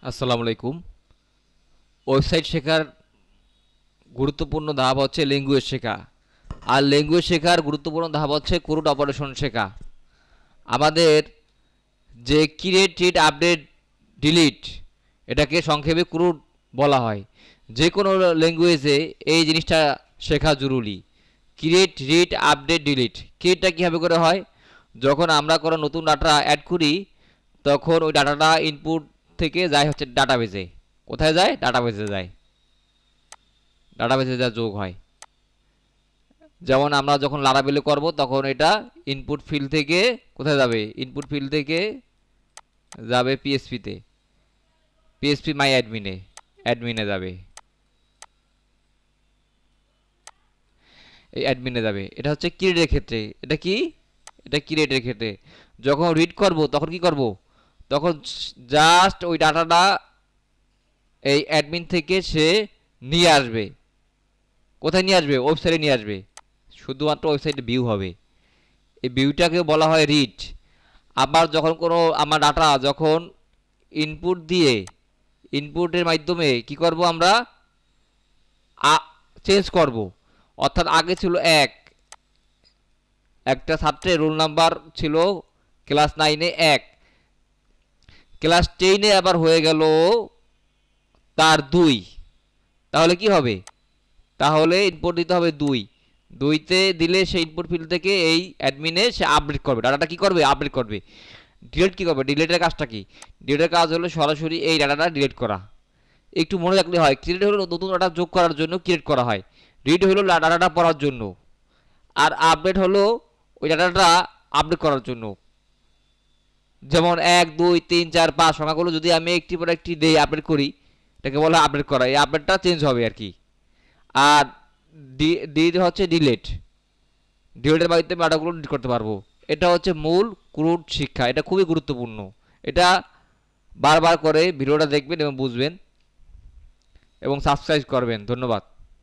আসসালামু আলাইকুম। ওয়েবসাইট শেখার গুরুত্বপূর্ণ ধাপ হচ্ছে ল্যাঙ্গুয়েজ শেখা। আর ল্যাঙ্গুয়েজ শেখার গুরুত্বপূর্ণ ধাপ হচ্ছে ক্রুড অপারেশন শেখা। আমাদের যে ক্রিয়েট, রিড, আপডেট, ডিলিট, এটাকে সংক্ষেপে ক্রুড বলা হয়। যে কোনো ল্যাঙ্গুয়েজে এই জিনিসটা শেখা জরুরি। Create, read, update, delete. ক্রিয়েটটা কীভাবে করে হয়? যখন আমরা কোনো নতুন ডাটা অ্যাড করি, তখন ওই ডাটাটা ইনপুট থেকে যায় হচ্ছে ডাটাবেজে। কোথায় যায়? ডাটাবেজে যায়। ডাটাবেসে যা যোগ হয়। যেমন আমরা যখন লারাবেলে করব তখন এটা ইনপুট ফিল্ড থেকে কোথায় যাবে? ইনপুট ফিল্ড থেকে যাবে পিএসপিতে, পিএসপি মাই অ্যাডমিনে, অ্যাডমিনে যাবে, এই অ্যাডমিনে যাবে। এটা হচ্ছে ক্রিয়েটের ক্ষেত্রে। এটা কি? এটা ক্রিয়েটের ক্ষেত্রে। যখন রিড করব তখন কি করব? তখন জাস্ট ওই ডাটাটা এই অ্যাডমিন থেকে সে নিয়ে আসবে। কোথায় নিয়ে আসবে? ওয়েবসাইটে নিয়ে আসবে। শুধুমাত্র ওয়েবসাইটে ভিউ হবে। এই ভিউটাকে বলা হয় রিড। আবার যখন কোনো আমার ডাটা যখন ইনপুট দিয়ে ইনপুটের মাধ্যমে কি করব আমরা? চেঞ্জ করব। অর্থাৎ আগে ছিল একটা ছাত্রের রোল নাম্বার ছিল ক্লাস 9-এ 1, ক্লাস 10-এ আবার হয়ে গেল তার 2। তাহলে কি হবে? তাহলে ইনপুট দিতে হবে 2। 2তে দিলে সে ইনপুট ফিল্ড থেকে এই অ্যাডমিনে সে আপডেট করবে, ডাটাটা কি করবে? আপডেট করবে। ডিলিট কি করবে? ডিলিটের কাজটা কি? ডিলিটের কাজ হলো সরাসরি এই ডাটাটা ডিলিট করা। একটু মনে রাখলে হয়, ক্রিয়েট হলো নতুন ডাটা যোগ করার জন্য ক্রিয়েট করা হয়। রিড হলো ডাটাটা পড়ার জন্য। আর আপডেট হলো ওই ডাটাটা আপডেট করার জন্য। যেমন 1, 2, 3, 4, 5 সংখ্যাগুলো যদি আমি একটি পর একটি দেই, আপডেট করি, এটাকে বলা হয় আপডেট করা। এই আপডেটটা চেঞ্জ হবে আর কি। আর ডি হচ্ছে ডিলেট। ডিলেটের মাধ্যমে ডাটাগুলো ডিলিট করতে পারবো। এটা হচ্ছে মূল ক্রুড শিক্ষা। এটা খুবই গুরুত্বপূর্ণ। এটা বারবার করে ভিডিওটা দেখবেন এবং বুঝবেন এবং সাবস্ক্রাইব করবেন। ধন্যবাদ।